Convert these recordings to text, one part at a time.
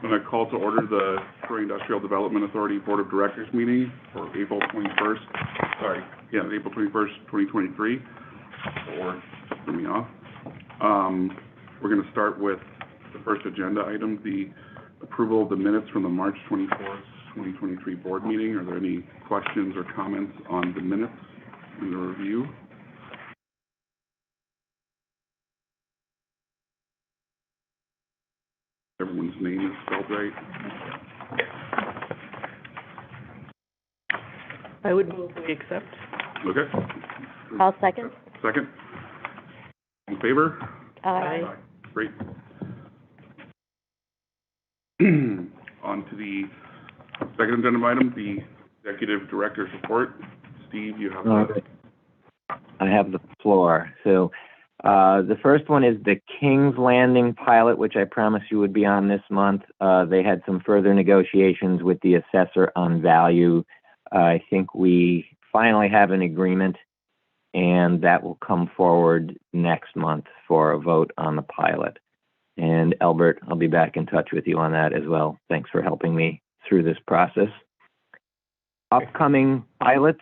I'm going to call to order the Troy Industrial Development Authority Board of Directors meeting for April 21st, April 21st, 2023, or just threw me off. We're going to start with the first agenda item, the approval of the minutes from the March 24th, 2023 board meeting. Are there any questions or comments on the minutes in the review? Everyone's name is spelled right. I would move we accept. Okay. I'll second. Second. In favor? Aye. Great. On to the second agenda item, the executive director's report. Steve, you have that. I have the floor. So the first one is the King's Landing pilot, which I promised you would be on this month. They had some further negotiations with the assessor on value. I think we finally have an agreement, and that will come forward next month for a vote on the pilot. And Albert, I'll be back in touch with you on that as well. Thanks for helping me through this process. Upcoming pilots,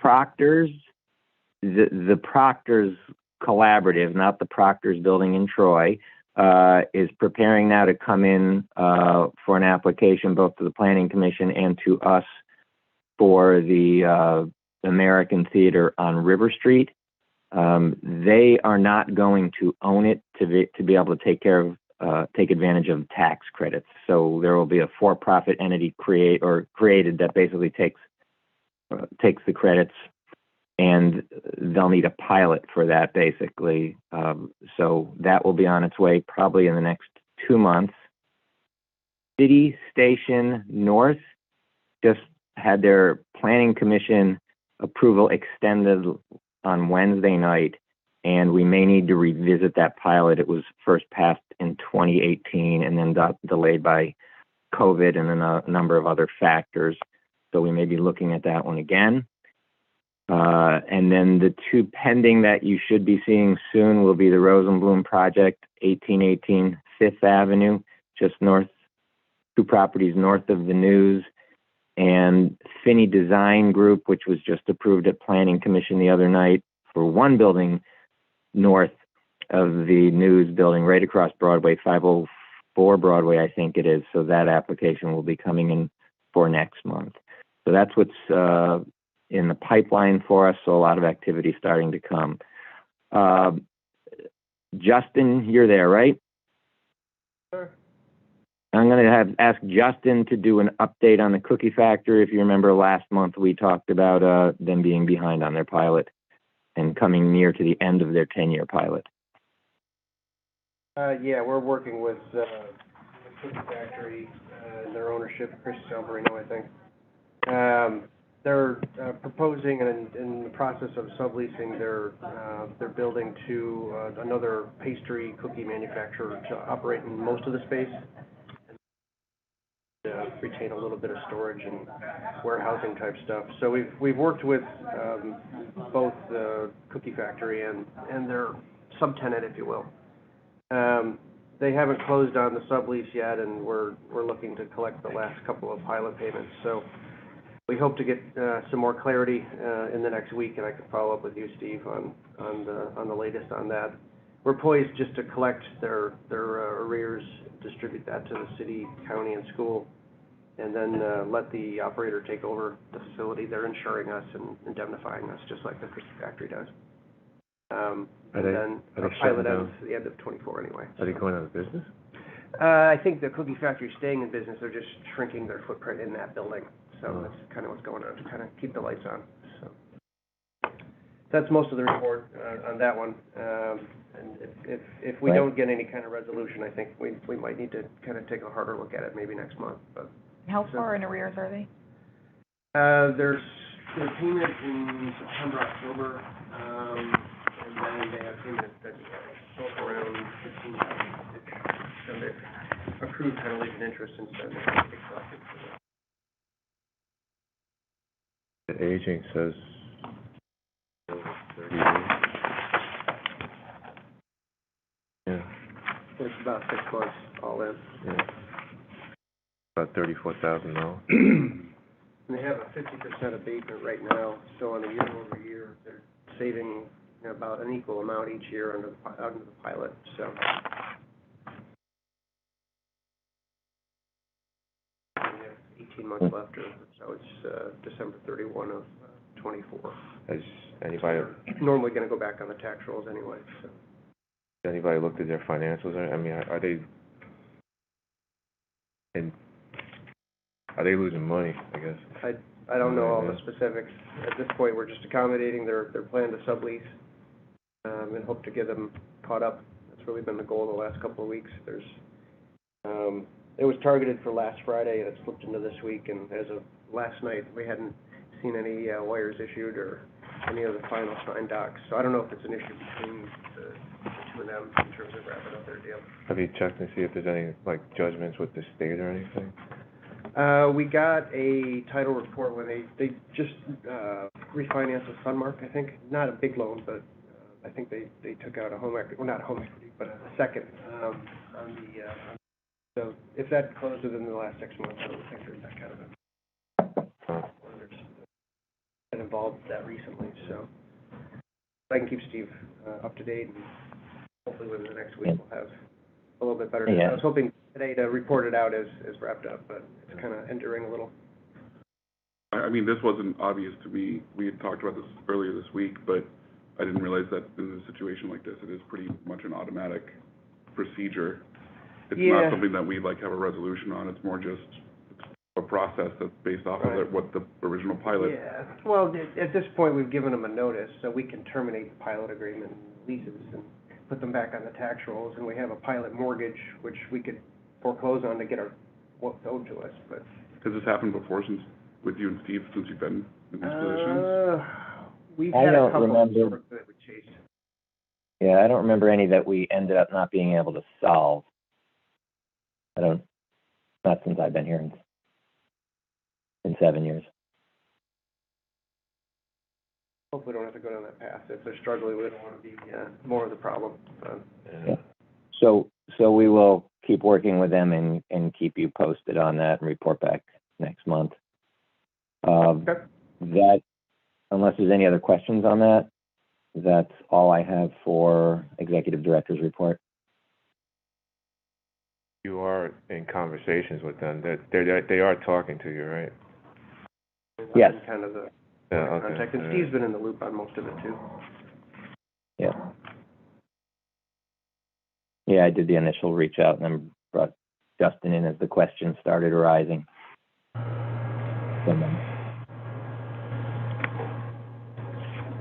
Proctor's, the Proctor's Collaborative, not the Proctor's building in Troy, is preparing now to come in for an application both to the Planning Commission and to us for the American Theater on River Street. They are not going to own it to be able to take advantage of tax credits. So there will be a for-profit entity created that basically takes the credits, and they'll need a pilot for that basically. So that will be on its way probably in the next 2 months. City Station North just had their Planning Commission approval extended on Wednesday night, and we may need to revisit that pilot. It was first passed in 2018 and then got delayed by COVID and then a number of other factors. So we may be looking at that one again. And then the two pending that you should be seeing soon will be the Rosenblum project, 1818 Fifth Avenue, just north, 2 properties north of the News, and Finney Design Group, which was just approved at Planning Commission the other night for 1 building north of the News building, right across Broadway, 504 Broadway, I think it is. So that application will be coming in for next month. So that's what's in the pipeline for us. So a lot of activity starting to come. Justin, you're there, right? Sure. I'm going to ask Justin to do an update on the Cookie Factory. If you remember last month, we talked about them being behind on their pilot and coming near to the end of their 10-year pilot. Yeah, we're working with the Cookie Factory and their ownership, Chris Salverino, I think. They're proposing and in the process of subleasing their building to another pastry cookie manufacturer to operate in most of the space. Retain a little bit of storage and warehousing type stuff. So we've worked with both the Cookie Factory and their subtenant, if you will. They haven't closed on the sublease yet, and we're looking to collect the last couple of pilot payments. So we hope to get some more clarity in the next week, and I can follow up with you, Steve, on the latest on that. We're poised just to collect their arrears, distribute that to the city, county, and school, and then let the operator take over the facility. They're insuring us and indemnifying us, just like the Cookie Factory does. And then our pilot ends at the end of 24 anyway. Are they going out of business? I think the Cookie Factory is staying in business. They're just shrinking their footprint in that building. So that's kind of what's going on, to kind of keep the lights on. So that's most of the report on that one. And if we don't get any kind of resolution, I think we might need to kind of take a harder look at it maybe next month. But How far in arrears are they? There's their payment in September, October, and then they have payment in February, so around $15,000. So they've accrued penalties and interest instead of getting collected. The aging says 30 days. Yeah. It's about 6 months all in. Yeah. about $34,000. And they have a 50% abatement right now, so on a year-over-year, they're saving about an equal amount each year under the pilot, so. We have 18 months left, so it's December 31 of 24. Has anybody Normally gonna go back on the tax rolls anyway, so. looked at their financials? I mean, are they losing money, I guess? I don't know all the specifics. At this point, we're just accommodating their plan to sublease, and hope to get them caught up. That's really been the goal the last couple of weeks. It was targeted for last Friday, and it slipped into this week, and as of last night, we hadn't seen any wires issued or any of the final signed docs. So I don't know if it's an issue between the two of them in terms of wrapping up their deal. Have you checked to see if there's any, like, judgments with the state or anything? We got a title report when they just refinanced with Sunmark, I think. Not a big loan, but I think they took out a home equity, well, not home equity, but a second on the. So if that closed within the last 6 months, I don't think there's that kind of been involved with that recently. So I can keep Steve up to date, and hopefully within the next week we'll have a little bit better. Yeah. I was hoping today to report it out as wrapped up, but it's kind of enduring a little. I mean, this wasn't obvious to me. We had talked about this earlier this week, but I didn't realize that in a situation like this, it is pretty much an automatic procedure. It's not something that we like have a resolution on. It's more just a process that's based off of what the original pilot. Yeah. Well, at this point, we've given them a notice, so we can terminate the pilot agreement leases and put them back on the tax rolls, and we have a pilot mortgage, which we could foreclose on to get what's owed to us, but. Has this happened before with you and Steve, since you've been in these positions? We've I had a don't couple remember. that we chased. Yeah, I don't remember any that we ended up not being able to solve. Not since I've been here in 7 years. Hopefully we don't have to go down that path. If they're struggling, we don't want to be more of the problem. Yeah. So we will keep working with them and keep you posted on that and report back next month. Okay. That, unless there's any other questions on that, that's all I have for Executive Director's report. You are in conversations with them. They are talking to you, right? Yes. Kind of the Okay. contact, and Steve's been in the loop on most of it too. Yeah. Yeah, I did the initial reach out and then brought Justin in as the questions started arising.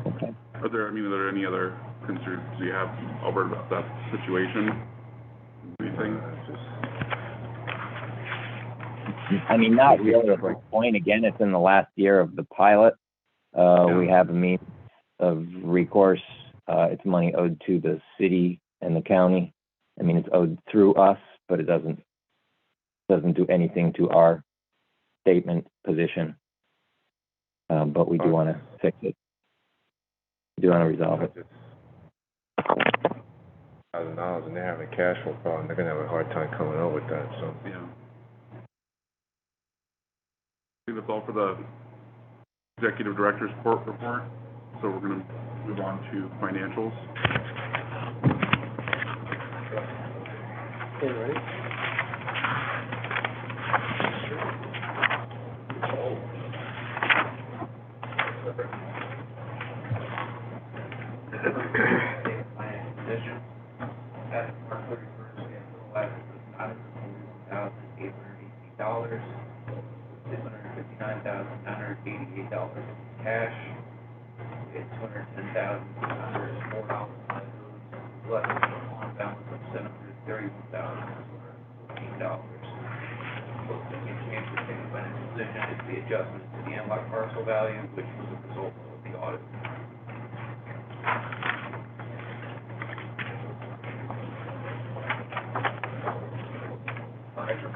Okay. Are there any other concerns you have, Albert, about that situation? Anything? I mean, not really at this point. Again, it's in the last year of the pilot. We have a means of recourse. It's money owed to the city and the county. I mean, it's owed through us, but it doesn't do anything to our statement position. But we do want to fix it. We do want to resolve it. $1,000, and they're having a cash flow problem. They're gonna have a hard time coming up with that. So. Yeah. I think that's all for the Executive Director's report. So we're going to move on to financials. Okay, ready? As of March 31st, we have total assets of $941,818, $659,988 in cash, we had $210,904 liabilities, left with a loan balance of $731,214. What's going to be changed with the financial position is the adjustment to the unlocked parcel value, which was a result of the audit.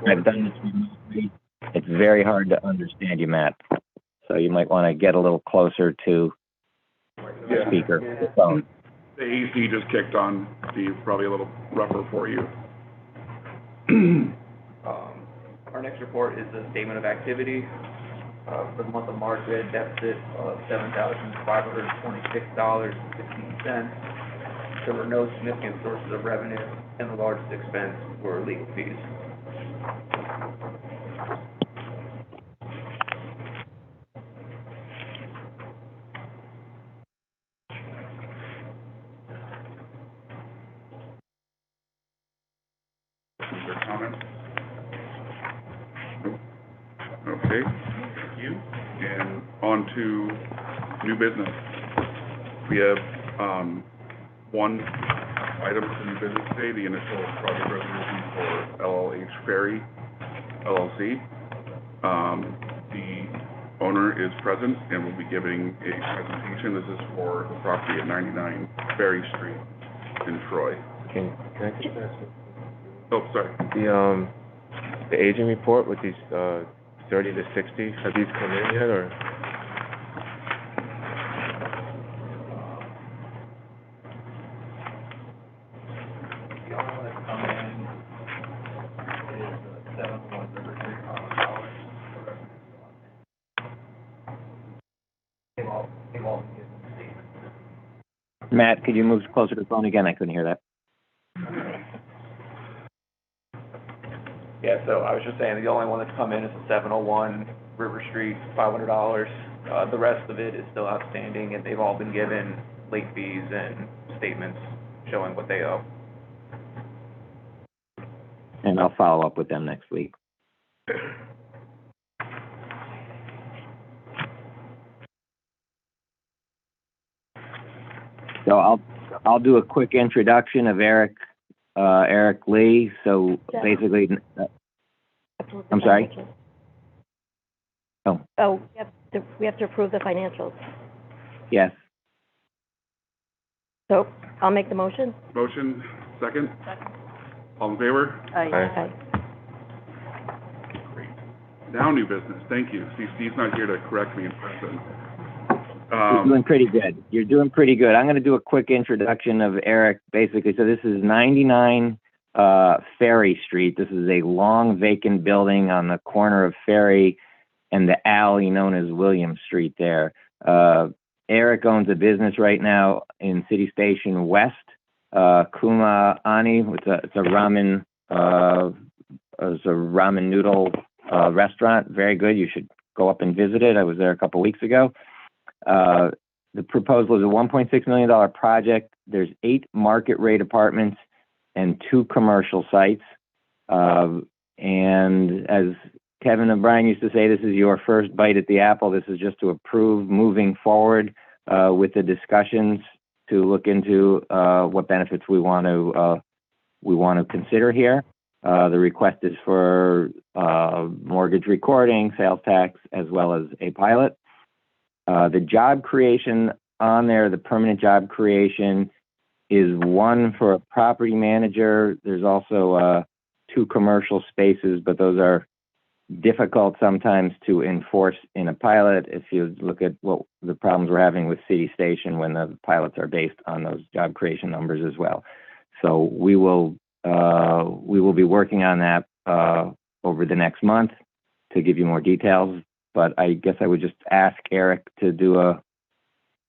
I've done this remotely. It's very hard to understand you, Matt. So you might want to get a little closer to the speaker, the phone. The AC just kicked on, Steve, probably a little rougher for you. Our next report is the statement of activity. For the month of March, we had a deficit of $7,526.15. There were no significant sources of revenue, and the largest expense were legal fees. Questions or comments? Nope. Okay, thank you. And on to new business. We have, one item for new business today, the initial project resolution for LLH Ferry LLC. The owner is present and will be giving a presentation. This is for the property at 99 Ferry Street in Troy. Can I just ask, Oh, sorry. the aging report with these, 30 to 60, have these come in yet, or? The only one that's come in is 701 River Street, $100. They've all been given statements. Matt, could you move closer to the phone again? I couldn't hear that. Yeah, so I was just saying, the only one that's come in is the 701 River Street, $500. The rest of it is still outstanding, and they've all been given late fees and statements showing what they owe. And I'll follow up with them next week. So I'll do a quick introduction of Eric Lee. So Jeff. basically, Approve the I'm sorry? financials. Oh. Oh, we have to approve the financials. yes, So I'll make the motion. Motion, second? All in favor? Aye. Great. Now new business, thank you. See, Steve's not here to correct me in person. you're doing pretty good. You're doing pretty good. I'm going to do a quick introduction of Eric, basically. So this is 99 Ferry Street. This is a long vacant building on the corner of Ferry and the alley known as William Street there. Eric owns a business right now in City Station West, Kuma Ani. It's a ramen noodle restaurant. Very good. You should go up and visit it. I was there a couple weeks ago. The proposal is a $1.6 million project. There's 8 market rate apartments and 2 commercial sites. And as Kevin and Brian used to say, this is your first bite at the apple. This is just to approve moving forward with the discussions to look into what benefits we want to consider here. The request is for mortgage recording, sales tax, as well as a pilot. The job creation on there, the permanent job creation, is one for a property manager. There's also 2 commercial spaces, but those are difficult sometimes to enforce in a pilot if you look at what the problems we're having with City Station when the pilots are based on those job creation numbers as well. So we will be working on that over the next month to give you more details. But I guess I would just ask Eric to do a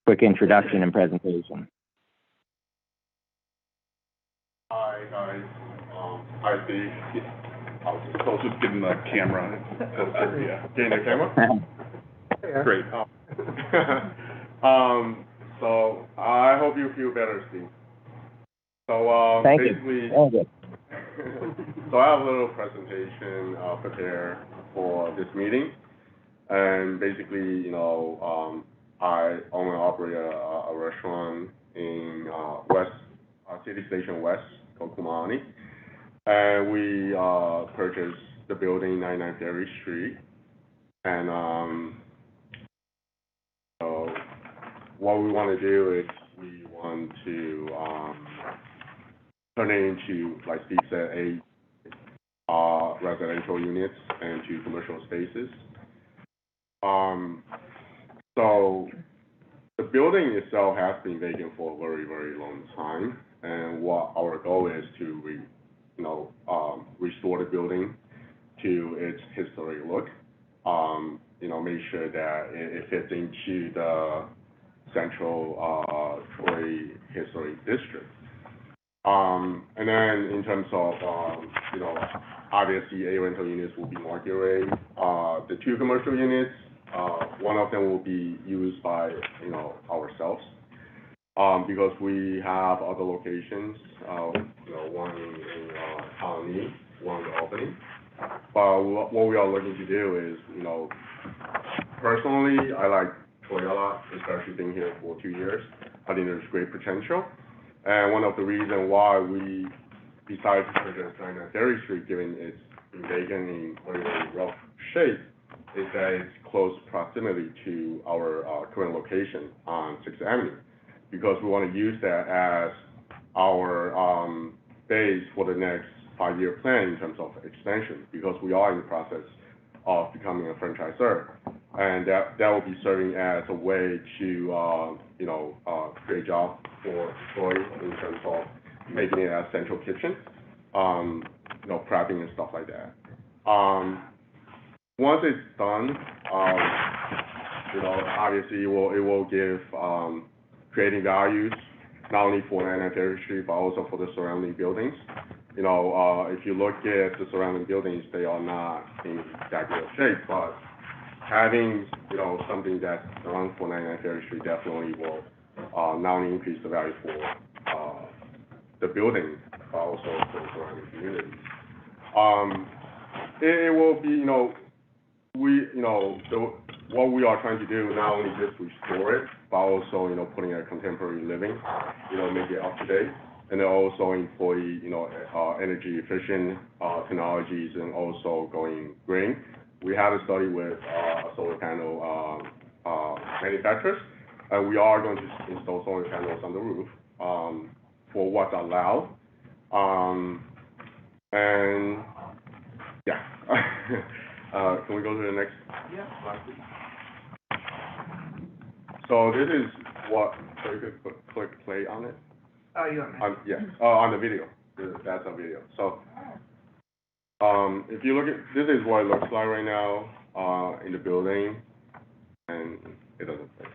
quick introduction and presentation. Hi, guys. Hi, Steve. I was just getting the camera. Yeah. Getting the camera? Great. So I hope you feel better, Steve. So, Thank basically, you. Very good. so I have a little presentation prepared for this meeting. And basically, I own and operate a restaurant in City Station West, called Kumani. And we purchased the building 99 Ferry Street. And so what we want to do is we want to turn it into, like Steve said, 8 residential units and 2 commercial spaces. So the building itself has been vacant for a very, very long time, and what our goal is to restore the building to its history look. Make sure that it fits into the central, Troy Historic District. And then in terms of, obviously, A rental units will be market rate. The 2 commercial units, one of them will be used by, ourselves, because we have other locations, one in Colony, one in Albany. But what we are looking to do is, personally, I like Troy a lot, especially being here for 2 years. I think there's great potential. And one of the reasons why we decided to purchase 99 Ferry Street, given its vacant in very, very rough shape, is that it's close proximity to our current location on 6th Avenue, because we want to use that as our base for the next 5-year plan in terms of expansion, because we are in the process of becoming a franchisor, and that will be serving as a way to create jobs for Troy in terms of making it a central kitchen, prepping and stuff like that. Once it's done, obviously it will give creating values not only for 99 Ferry Street but also for the surrounding buildings. If you look at the surrounding buildings, they are not in that good shape, but having, something that's done for 99 Ferry Street definitely will not only increase the value for the building, but also for the surrounding communities. It will be, what we are trying to do, not only just restore it, but also, putting a contemporary living, make it up to date. And then also employ, energy efficient technologies and also going green. We have a study with solar panel manufacturers, and we are going to install solar panels on the roof for what's allowed. And yeah, can we go to the next slide, please? So this is what. So you could click play on it. Oh, you want me? Yes, on the video. That's a video. So, if you look at, this is what it looks like right now, in the building, and it doesn't play.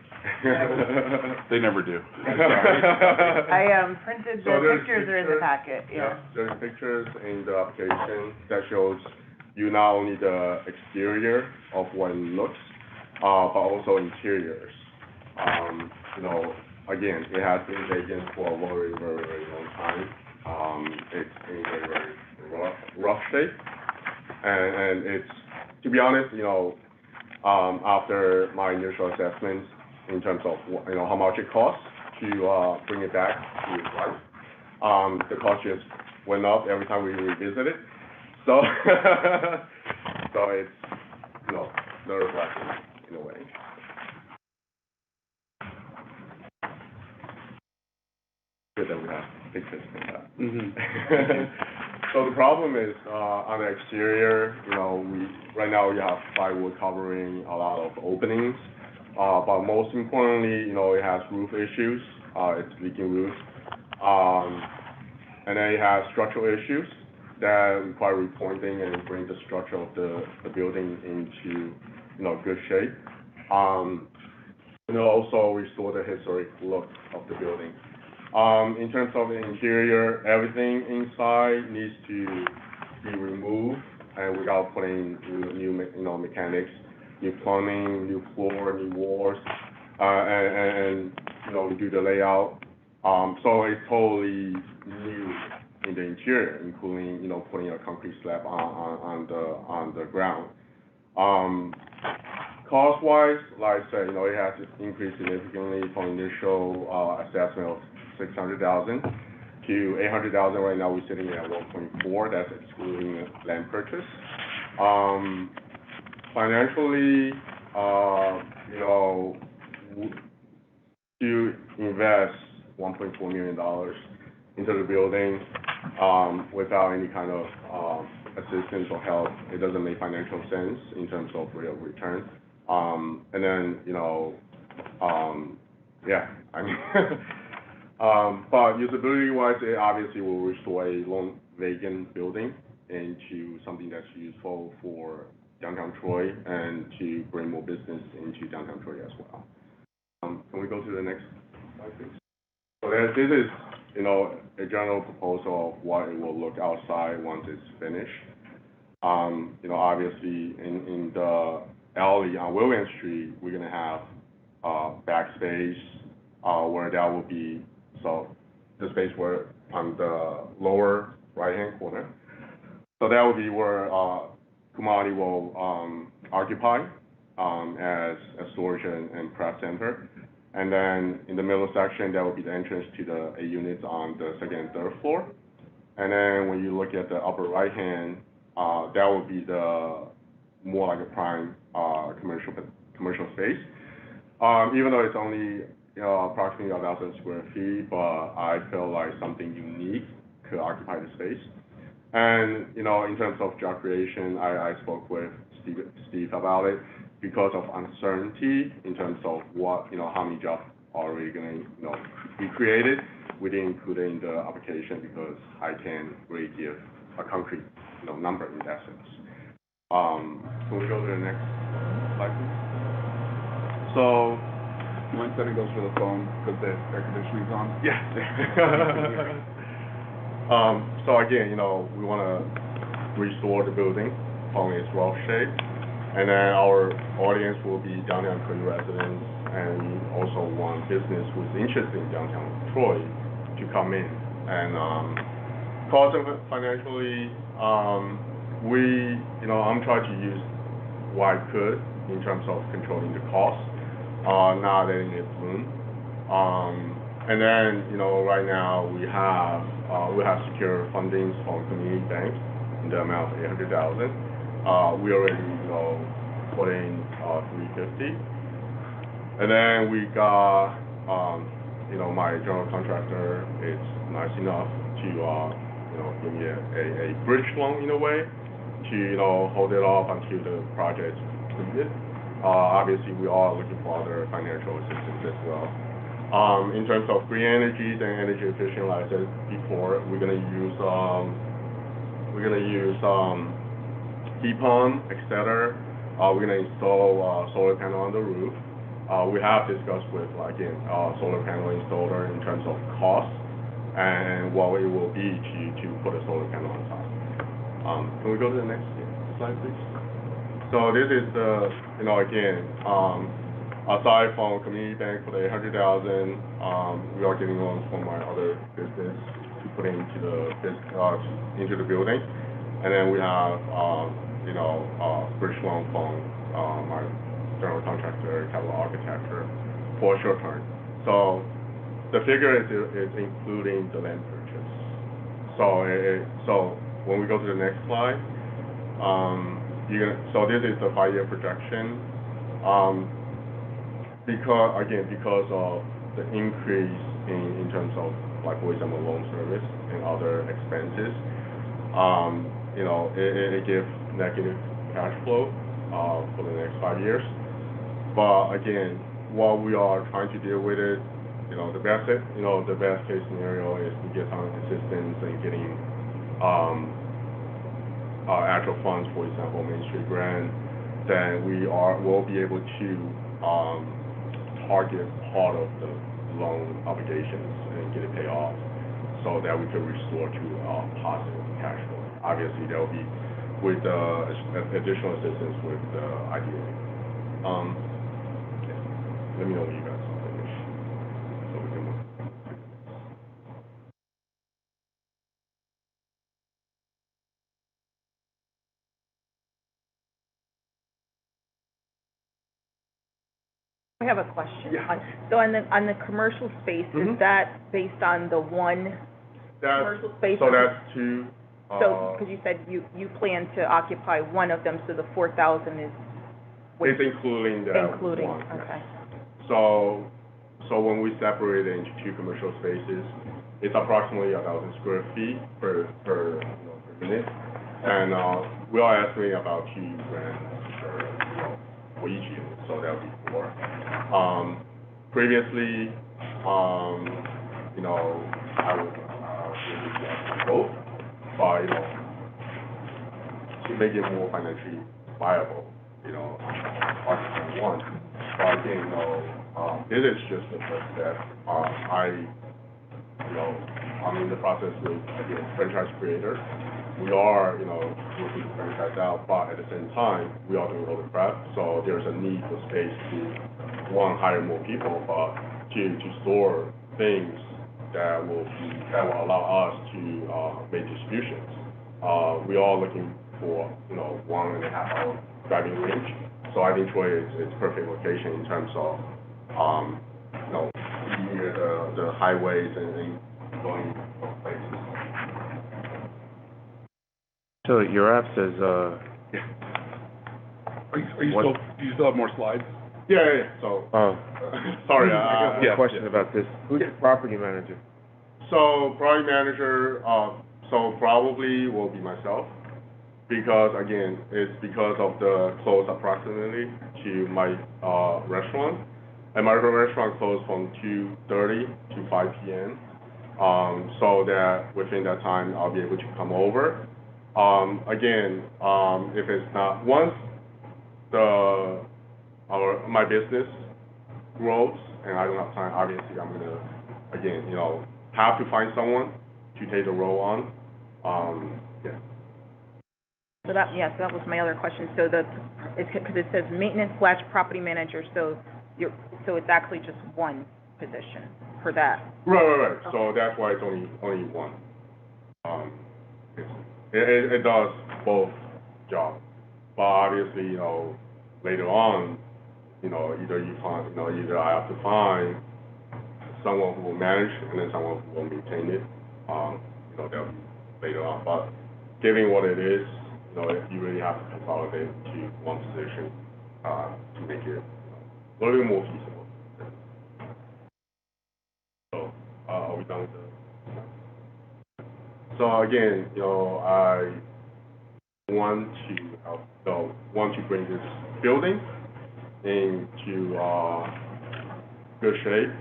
They never do. I printed So the there's pictures are in the pictures. packet, yeah. There's pictures in the application that shows you not only the exterior of what it looks, but also interiors. Again, it has been vacant for a very, very, very long time. It's in very, very rough shape. And it's, to be honest, after my initial assessments in terms of, how much it costs to bring it back to its life, the cost just went up every time we revisit it. So, so it's, no reflection in a way. That we have pictures of that. So the problem is on the exterior, right now we have plywood covering a lot of openings, but most importantly, it has roof issues. It's leaking roof, and then it has structural issues that require repointing and bring the structure of the building into good shape. And also restore the historic look of the building. In terms of the interior, everything inside needs to be removed, and without putting new mechanics, new plumbing, new floor, new walls, and we do the layout. So it's totally new in the interior, including putting a concrete slab on the ground. Cost-wise, like I said, it has increased significantly from initial assessment of $600,000 to $800,000. Right now we're sitting at 1.4. That's excluding land purchase. Financially, to invest $1.4 million into the building without any kind of assistance or help, it doesn't make financial sense in terms of real return. And then, yeah, I mean, but usability-wise, it obviously will restore a long vacant building into something that's useful for downtown Troy and to bring more business into downtown Troy as well. Can we go to the next slide, please? So this is, you know, a general proposal of what it will look outside once it's finished. You know, obviously in the alley on William Street, we're gonna have backspace where that will be, so the space where on the lower right-hand corner. So that will be where Kumani will occupy as a storage and prep center. And then in the middle section, that will be the entrance to the 8 units on the second and third floor. And then when you look at the upper right-hand, that will be the more like a prime commercial space. Even though it's only approximately 1,000 square feet, but I feel like something unique could occupy the space. And, you know, in terms of job creation, I spoke with Steve about it because of uncertainty in terms of what, you know, how many jobs are already gonna, you know, be created. We didn't put it in the application because I can't really give a concrete, you know, number in that sense. Can we go to the next slide, please? So, Mike said it goes for the phone because the air conditioning's on. yeah. So again, you know, we want to restore the building from its rough shape, and then our audience will be downtown Troy residents, and we also want business who's interested in downtown Troy to come in. And cost of it financially, you know, I'm trying to use what I could in terms of controlling the cost, not letting it bloom. And then, you know, right now we have secure fundings from community bank in the amount of $800,000. We already, you know, put in $350,000. And then we got, you know, my general contractor is nice enough to, you know, give me a bridge loan in a way to, you know, hold it off until the project is completed. Obviously, we are looking for other financial assistance as well. In terms of green energy and energy efficient, like I said before, we're gonna use heat pump, etc. We're gonna install solar panel on the roof. We have discussed with, again, solar panel installer in terms of cost and what it will be to put a solar panel on top. Can we go to the next slide, please? So this is the, you know, again, aside from community bank for the $800,000, we are getting loans from my other business to put into the building, and then we have, you know, bridge loan from my general contractor, Capital Architecture, for short term. So the figure is including the land purchase. So when we go to the next slide, so this is the 5-year projection. Because of the increase in terms of, like, for example, loan service and other expenses, you know, it gives negative cash flow for the next 5 years. But again, while we are trying to deal with it, you know, the best case scenario is to get some assistance in getting actual funds, for example, Main Street grant. Then we'll be able to target part of the loan obligations and get it paid off so that we can restore to positive cash flow. Obviously, that will be with additional assistance with the IDA. Let me know when you guys are finished so we can move. I have a question. Yeah. So on the commercial space, is that based on the one commercial space? So that's two. So, because you said you plan to occupy one of them, so the 4,000 is. It's including that Including, one. okay. So when we separate it into two commercial spaces, it's approximately 1,000 square feet per unit, and we are estimating about $2,000 for each unit, so that would be 4. Previously, you know, I would really both, but you know, to make it more financially viable, option one. But again, it is just the first step. I'm in the process with, again, franchise creators. We are, looking to franchise out, but at the same time, we are doing all the prep, so there's a need for space to, one, hire more people, but two, to store things that will allow us to make distributions. We are looking for, 1.5 hour driving range, so I think Troy is perfect location in terms of, near the highways and going places. So your app says, Do you still have more slides? Yeah, so, oh, sorry, I have yeah, a question about this. Who's the property manager? So property manager, so probably will be myself, because again, it's because of the close approximately to my restaurant. And my restaurant closed from 2:30 to 5 p.m. So that within that time, I'll be able to come over. Again, if it's not, once my business grows and I don't have time, obviously I'm gonna, again, have to find someone to take the role on. Yeah. So that was my other question. So because it says maintenance/property manager, so it's actually just one position for that. Right. So that's why it's only one. It does both jobs, but obviously, later on, either I have to find someone who will manage and then someone who will maintain it. That'll be later on. But given what it is, you really have to consolidate to one position to make it a little bit more feasible. So, are we done with the? So again, I want to bring this building into good shape,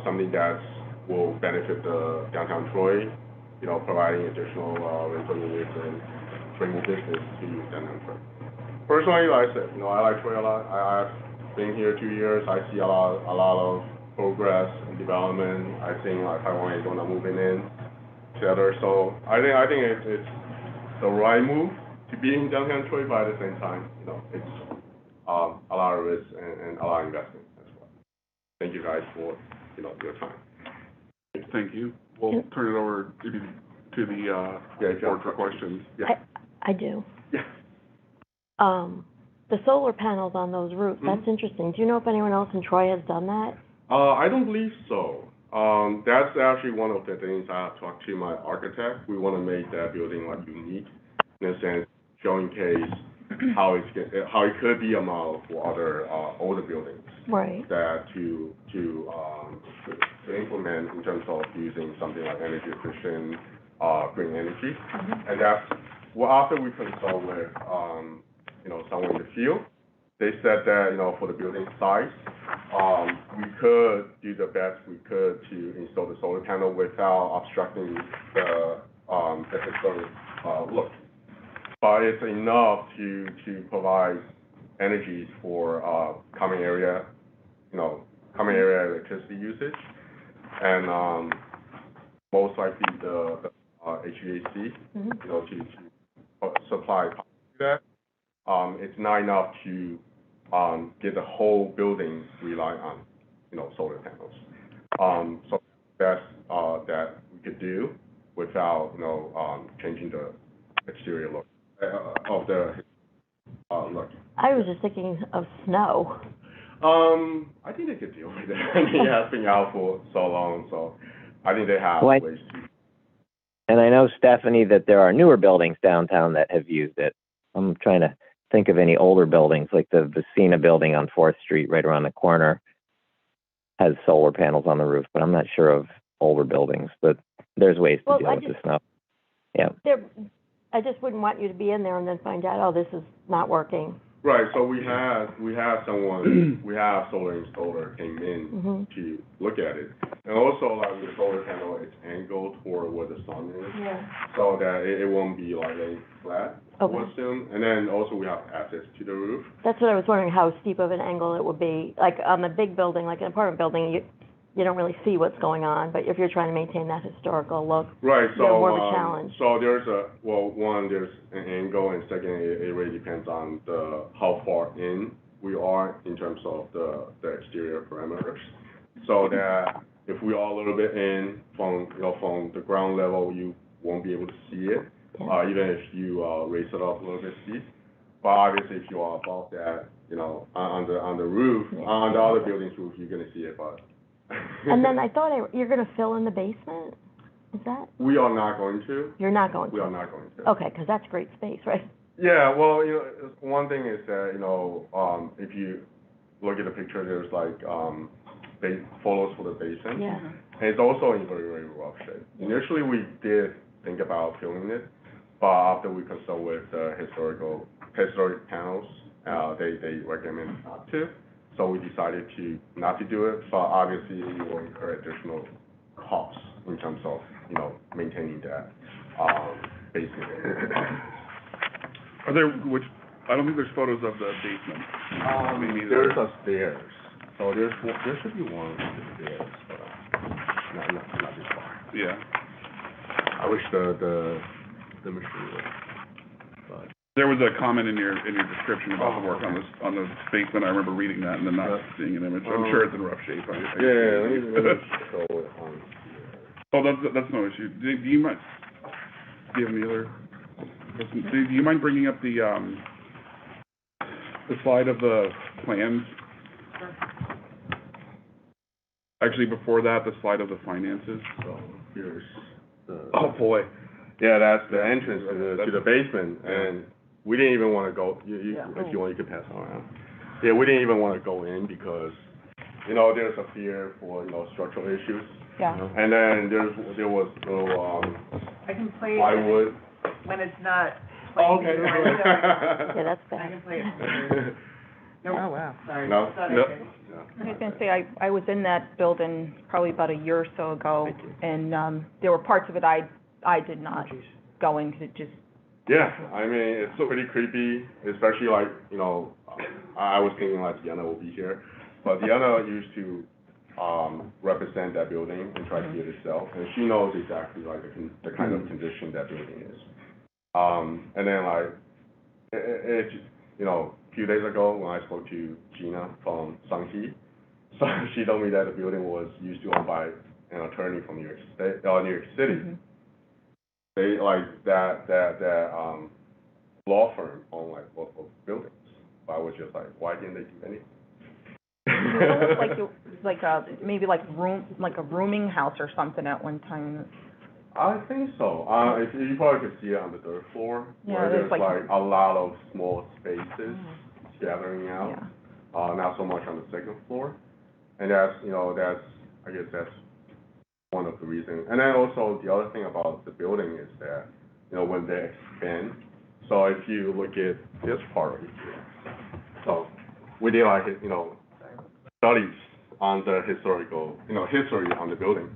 something that will benefit the downtown Troy, providing additional rental units and bring more business to downtown Troy. Personally, like I said, I like Troy a lot. I've been here 2 years. I see a lot of progress and development. I think Taiwan is gonna moving in together. So I think it's the right move to be in downtown Troy, but at the same time, it's a lot of risk and a lot of investment as well. Thank you guys for your time. Thank you. We'll turn it over to the board for questions. Yeah. I do. Yeah. The solar panels on those roofs, that's interesting. Do you know if anyone else in Troy has done that? I don't believe so. That's actually one of the things I have talked to my architect. We want to make that building unique in a sense, showing case how it could be a model for other older buildings. Right. That to implement in terms of using something like energy efficient, green energy, and that's after we consult with someone in the field. They said that for the building size, we could do the best we could to install the solar panel without obstructing the historic look. But it's enough to provide energies for common area electricity usage, and most likely the HVAC, to supply power to that. It's not enough to get the whole building rely on solar panels. So best that we could do without changing the exterior look of the look. I was just thinking of snow. I think they could deal with it. It has been out for so long, so I think they have ways to. And I know, Stephanie, that there are newer buildings downtown that have used it. I'm trying to think of any older buildings, like the Vicina building on 4th Street right around the corner has solar panels on the roof, but I'm not sure of older buildings, but there's ways to deal with the snow. Yeah. I just wouldn't want you to be in there and then find out, oh, this is not working. Right, so we have someone, we have solar installer came in to look at it. And also, like, with the solar panel, it's angled toward where the sun is. Yeah. So that it won't be like a flat, I Okay. would assume. And then also we have access to the roof. That's what I was wondering, how steep of an angle it would be. Like on a big building, like an apartment building, you don't really see what's going on, but if you're trying to maintain that historical look, Right, you so, have more of a challenge. so there's one, there's an angle, and second, it really depends on how far in we are in terms of the exterior parameters. So that if we are a little bit in from the ground level, you won't be able to see it, Yeah. even if you, raise it up a little bit steep. But obviously, if you are above that, on the roof, Yeah. on the other building's roof, you're gonna see it, but. And then I thought you're gonna fill in the basement? Is that? We are not going to. You're not going to? We are not going to. Okay, because that's great space, right? Yeah, well, one thing is that, if you look at the picture, there's like, photos for the basement. Yeah. And it's also in very, very rough shape. Initially, we did think about filling it, but after we consult with, historic panels, they recommend not to. So we decided not to do it, but obviously it will incur additional costs in terms of, maintaining that, basement. Are there, I don't think there's photos of the basement. Maybe There's a stairs, so there should be one with the stairs, but, not this far. Yeah. I wish the machine would, but. There was a comment in your description about the work on the basement. I remember reading that and then not seeing an image. I'm sure it's in rough shape. Let me show it on here. Oh, that's no issue. Do you mind, do you have any other, do you mind bringing up the slide of the plans? Actually, before that, the slide of the finances. So here's the. Oh, boy. Yeah, that's the entrance to the basement, and we didn't even want to go, if you want, you can pass it around. Yeah, we didn't even want to go in because, there's a fear for, structural issues. Yeah. And then there was no, I can play it plywood. when it's not Oh, playing. okay. Yeah, that's I bad. can play it. Nope. Oh, wow. Sorry. No? Thought I No. could. I was gonna say, I was in that building probably about a year or so ago, and, there were parts of it I did not go in, 'cause it just, Yeah, I mean, it's pretty creepy, especially like, I was thinking like Deanna will be here, but Deanna used to, represent that building and try to get it sell, and she knows exactly like the kind of condition that building is. And then like, a few days ago when I spoke to Gina from Sanghi, so she told me that the building was used to owned by an attorney from New York City. They like that law firm owned like multiple buildings. But I was just like, why didn't they do anything? it was like maybe like a rooming house or something at one time. I think so. If you probably could see it on the third floor, Yeah, where there's there's like- like a lot of small spaces gathering out. Yeah. Not so much on the second floor. And I guess that's one of the reasons. And then also the other thing about the building is that, when they expand, so if you look at this part right here, so we did like, studies on the historical, history on the building.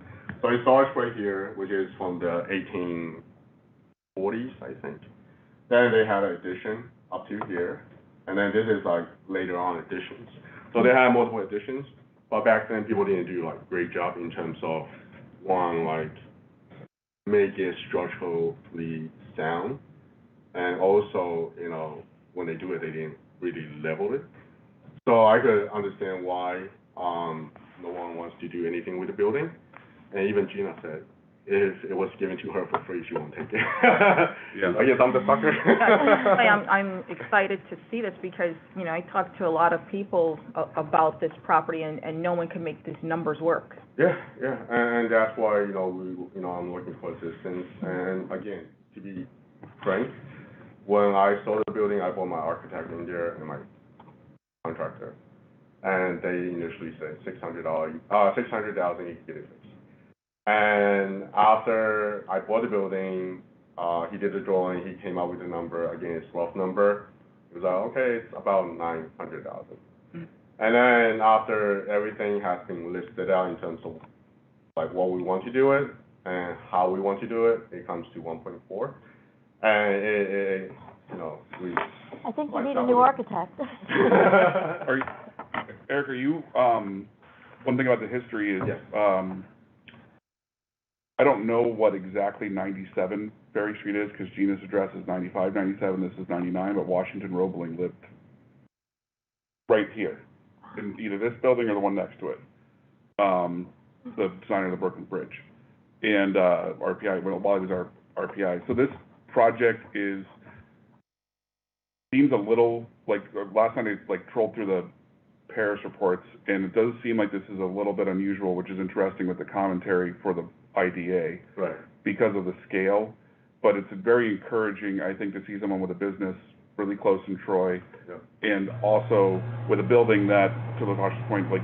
So it starts right here, which is from the 1840s, I think. Then they had an addition up to here, and then this is like later on additions. So they had multiple additions, but back then people didn't do like great job in terms of one, like make it structurally sound, and also, when they do it, they didn't really level it. So I could understand why no one wants to do anything with the building. And even Gina said, if it was given to her for free, she won't take it. Yeah. I guess I'm the sucker. I'm excited to see this because, I talked to a lot of people about this property and no one can make these numbers work. Yeah, and that's why, I'm looking for assistance. And again, to be frank, when I saw the building, I brought my architect in there and my contractor. And they initially said $600,000, you can get it fixed. And after I bought the building, he did the drawing, he came up with a number, again, it's rough number, was like, okay, it's about 900,000. And then after everything has been listed out in terms of like what we want to do it and how we want to do it, it comes to 1.4. And it you know, we. I think you like need a double new it. architect. Are you, Eric, are you, one thing about the history is, Yes. I don't know what exactly 97 Ferry Street is, because Gina's address is 95, 97, this is 99, but Washington Roebling lived right here, in either this building or the one next to it. The designer of the Brooklyn Bridge. And, RPI, well, a lot of these are RPI. So this project seems a little, like, last time I, like, trolled through the Paris reports, and it does seem like this is a little bit unusual, which is interesting with the commentary for the IDA. Right. Because of the scale, but it's very encouraging, I think, to see someone with a business really close in Troy. Yep. And also with a building that, to Latosha's point, like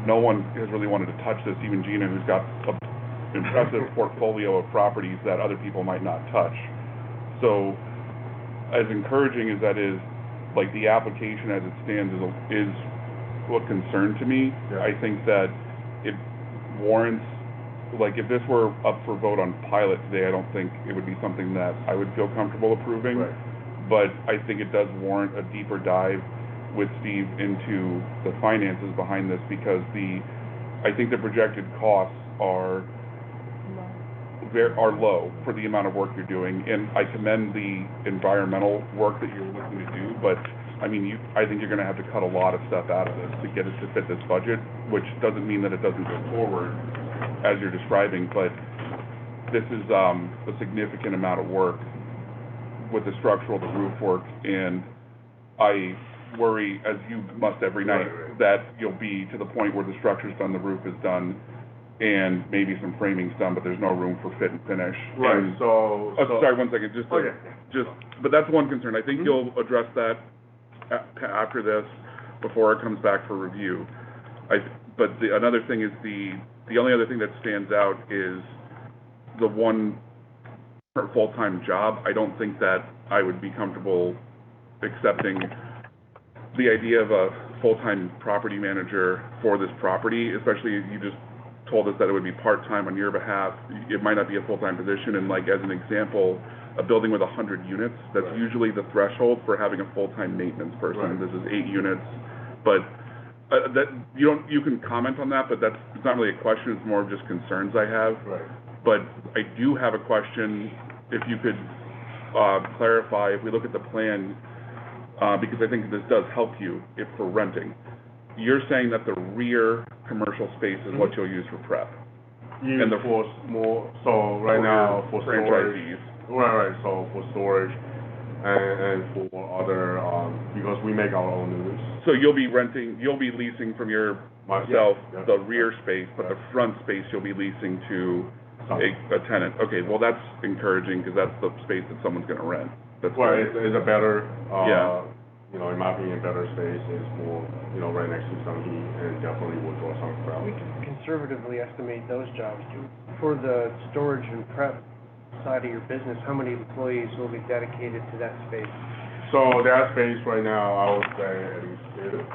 no one has really wanted to touch this, even Gina, who's got an impressive portfolio of properties that other people might not touch. So as encouraging as that is, like the application as it stands is what concerned to me. Yeah. I think that it warrants, like, if this were up for vote on pilot today, I don't think it would be something that I would feel comfortable approving. Right. But I think it does warrant a deeper dive with Steve into the finances behind this, because I think the projected costs are low for the amount of work you're doing. And I commend the environmental work that you're looking to do, but I mean, I think you're gonna have to cut a lot of stuff out of this to get it to fit this budget, which doesn't mean that it doesn't go forward, as you're describing, but this is a significant amount of work with the structural, the roof work, and I worry, as you must every night, Right. that you'll be to the point where the structure's done, the roof is done, and maybe some framing's done, but there's no room for fit and finish. Right, And, so. sorry, one second, just, Okay. but that's one concern. I think you'll address that after this, before it comes back for review. But another thing is the only other thing that stands out is the one full-time job. I don't think that I would be comfortable accepting the idea of a full-time property manager for this property, especially you just told us that it would be part-time on your behalf. It might not be a full-time position, and like as an example, a building with 100 units, that's Right. usually the threshold for having a full-time maintenance person. Right. This is 8 units, but that you can comment on that, but it's not really a question, it's more of just concerns I have. Right. But I do have a question, if you could clarify, if we look at the plan, because I think this does help you if for renting. You're saying that the rear commercial space is what you'll use for prep? And the- for small, so right now, for storage. franchisees. Right, so for storage and for other, because we make our own news. So you'll be leasing from yourself Yeah. the rear space, but the front space you'll be leasing to a tenant. Okay, well, that's encouraging, because that's the space that someone's gonna rent. That's Well, great. it's a better, Yeah. In my opinion, better space is more, right next to some heat, and definitely will draw some crowd. We can conservatively estimate those jobs too. For the storage and prep side of your business, how many employees will be dedicated to that space? So that space right now, I would say at least 2.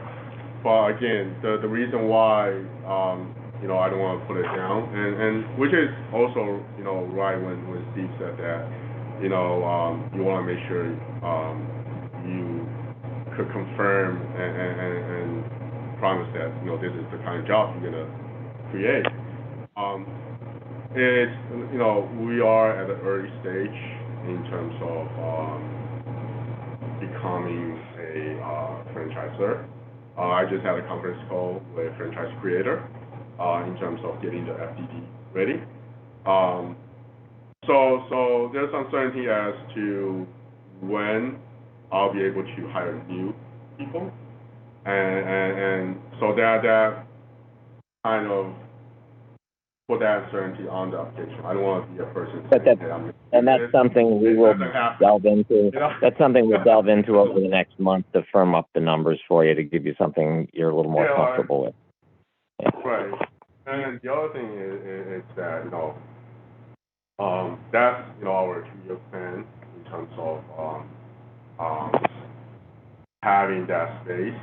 But again, the reason why, I don't want to put it down, and which is also, right when Steve said that, you want to make sure, you could confirm and promise that, this is the kind of job you're gonna create. It's, we are at an early stage in terms of, becoming a franchisor. I just had a conference call with franchise creator, in terms of getting the FDD ready. So there's uncertainty as to when I'll be able to hire new people. And so that kind of put that uncertainty on the application. I don't want to be a person But saying, that's- hey, I'm. And that's something we will delve into. That's something we'll delve into over the next month to firm up the numbers for you, to give you something you're a little more Yeah, comfortable with. Yeah. Right. And the other thing is that, that's, our 2-year plan in terms of, having that space.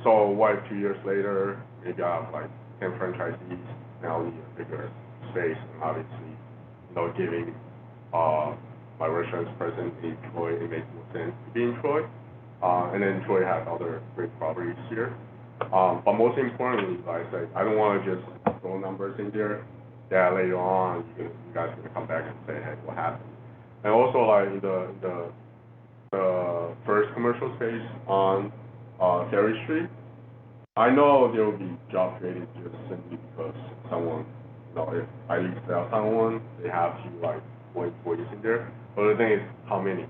So what, 2 years later, we got like 10 franchisees, now we need a bigger space, and obviously, giving, my restaurants present in Troy, it makes more sense to be in Troy. And then Troy has other great properties here. But most importantly, like I said, I don't wanna just throw numbers in there that later on, you guys are gonna come back and say, hey, what happened? And also, like, the first commercial space on, Ferry Street, I know there will be job created just simply because someone, if I lease it out someone, they have to, like, put employees in there. But the thing is, how many?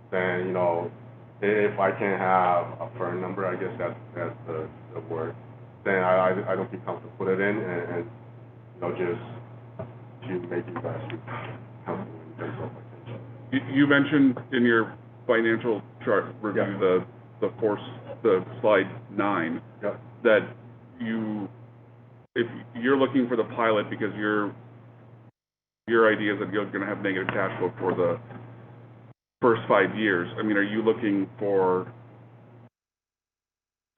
Then, if I can't have a firm number, I guess that's the word, then I don't feel comfortable put it in and just to make you guys feel comfortable in terms of like. You mentioned in your financial chart review, the slide 9, Yep. that if you're looking for the pilot because your idea is that you're gonna have negative cash flow for the first 5 years, I mean, are you looking for,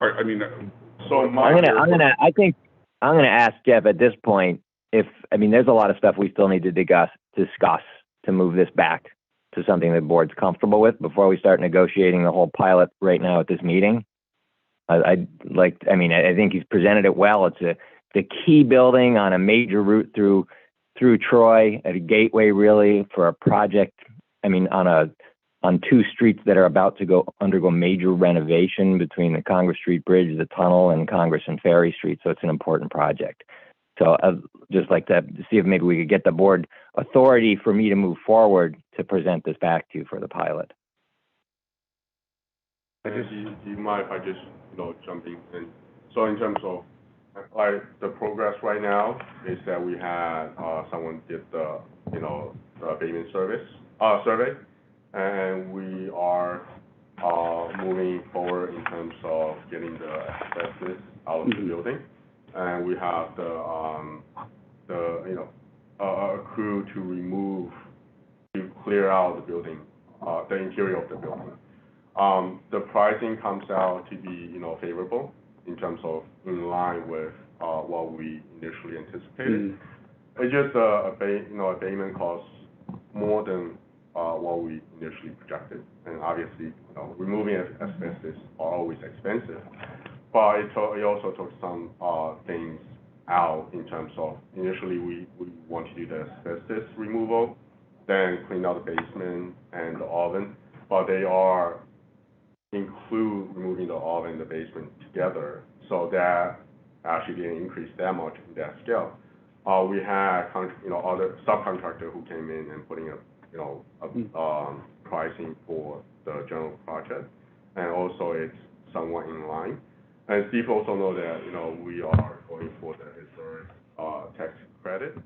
I mean, So I think I'm gonna ask Jeff at this point there's a lot of stuff we still need to discuss to move this back to something the board's comfortable with before we start negotiating the whole pilot right now at this meeting. I think he's presented it well. It's the key building on a major route through Troy, at a gateway really for a project. On 2 streets that are about to undergo major renovation between the Congress Street Bridge, the tunnel, and Congress and Ferry Street. So it's an important project. So I'd just like to see if maybe we could get the board authority for me to move forward to present this back to you for the pilot. Do you mind if I just, jump in? So in terms of, like, the progress right now is that we had, someone did the abatement survey, and we are, moving forward in terms of getting the asbestos out of the building. And we have a crew to clear out the building, the interior of the building. The pricing comes out to be, favorable in terms of in line with, what we initially anticipated. It's just, abatement costs more than, what we initially projected. And obviously, removing asbestos are always expensive. But it also took some, things out in terms of, initially we want to do the asbestos removal, then clean out the basement and the oven, but they include removing the oven and the basement together, so that actually didn't increase that much in that scale. We had, other subcontractor who came in and putting pricing for the general project, and also it's somewhat in line. And Steve also know that, we are going for the historic, tax credit.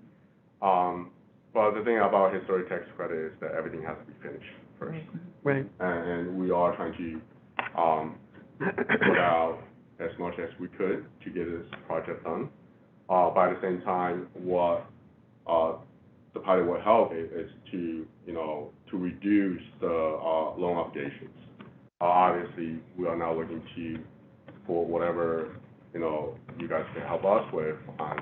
But the thing about historic tax credit is that everything has to be finished first. Right. And we are trying to, put out as much as we could to get this project done. But at the same time, what, the pilot will help is to, to reduce the, loan obligations. Obviously, we are now looking for whatever, you guys can help us with,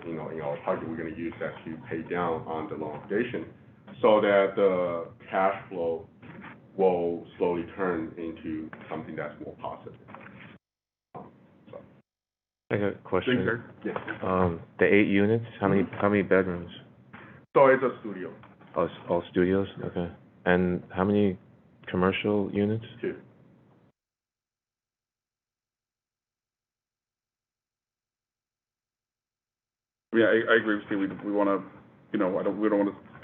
in our project, we're gonna use that to pay down on the loan obligation, so that the cash flow will slowly turn into something that's more positive. I got a question. Thanks, sir. Yeah. The 8 units, how many bedrooms? So it's a studio. Oh, it's all studios? Okay. And how many commercial units? 2. Yeah, I agree with Steve. We wanna, we don't wanna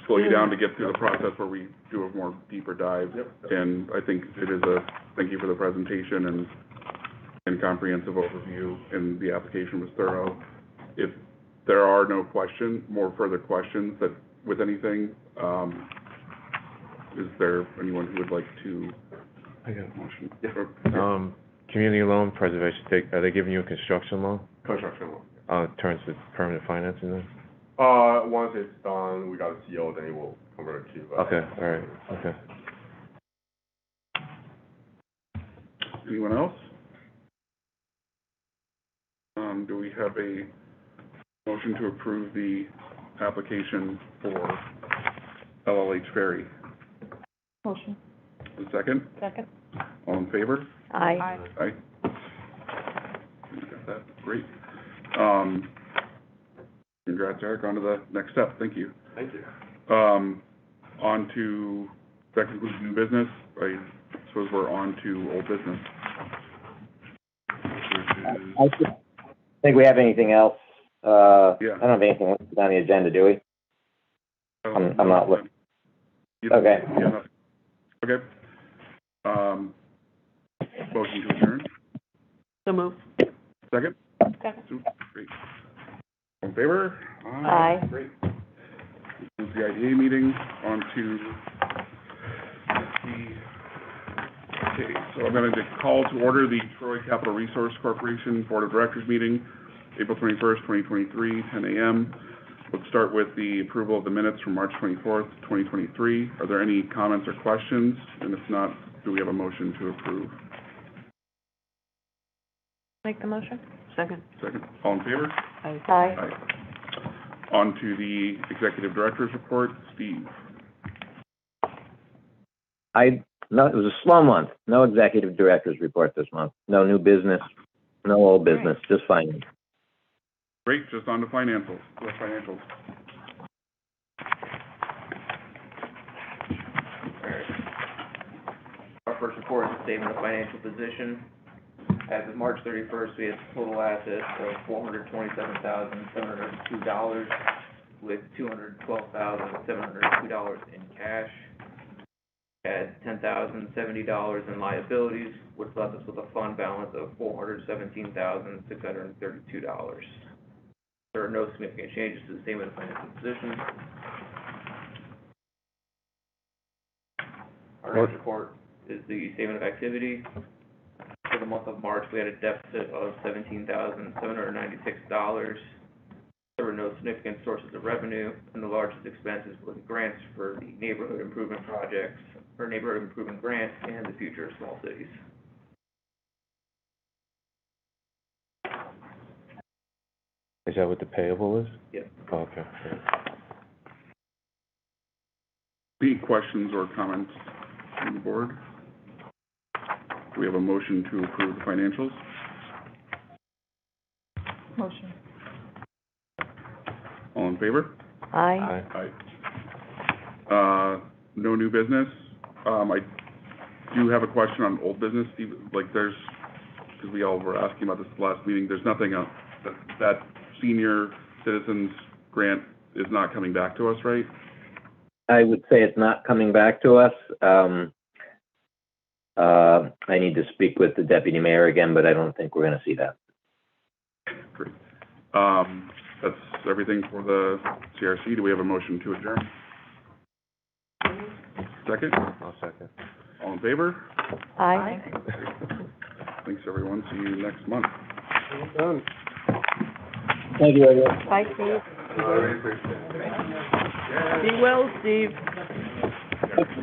slow you down to get through the process where we do a more deeper dive. Yep. And I think thank you for the presentation and comprehensive overview, and the application was thorough. If there are no further questions with anything, is there anyone who would like to? I got a motion? Yeah. Community loan preservation, are they giving you a construction loan? Construction loan. Turns to permanent financing then? Once it's done, we got a CO, then it will convert to. Okay, all right, okay. Anyone else? Do we have a motion to approve the application for LLH Ferry? Motion. A second? Second. All in favor? Aye. Aye. You got that, great. Congrats, Eric, on to the next step, thank you. Thank you. On to, that concludes new business, I suppose we're on to old business. I think we have anything else? Yeah. I don't have anything else on the agenda, do we? I'm not looking. Okay. Yeah, nothing. Okay. Motion to adjourn, So move. second? Second. Great. All in favor? Aye. Great. This is the IDA meeting, on to okay, so I'm going to call to order the Troy Capital Resource Corporation Board of Directors meeting, April 21st, 2023, 10 a.m. Let's start with the approval of the minutes from March 24th, 2023. Are there any comments or questions? And if not, do we have a motion to approve? Make the motion? Second. Second. All in favor? Aye. Aye. On to the Executive Director's report. Steve. No, it was a slow month. No executive director's report this month. No new business, no old business, just finance. Great, just on to financials. The financials. Our first report is a statement of financial position. As of March 31st, we had total assets of $427,702, with $212,702 in cash. Had $10,070 in liabilities, which left us with a fund balance of $417,632. There are no significant changes to the statement of financial position. Our next report is the statement of activity. For the month of March, we had a deficit of $17,796. There were no significant sources of revenue, and the largest expenses were the grants for the neighborhood improvement projects, or neighborhood improvement grant, and the future of small cities. Is that what the payable is? Yep. Oh, okay. Great. Any questions or comments from the board? Do we have a motion to approve the financials? Motion. All in favor? Aye. Aye. No new business. I do have a question on old business, Steve, like there's, because we all were asking about this last meeting, there's nothing else, that senior citizens grant is not coming back to us, right? I would say it's not coming back to us. I need to speak with the deputy mayor again, but I don't think we're gonna see that. Great. That's everything for the CRC. Do we have a motion to adjourn? Second? I'll second. All in favor? Aye. Thanks, everyone. See you next month. Done. Thank you, everyone. Bye, Steve. Be well, Steve.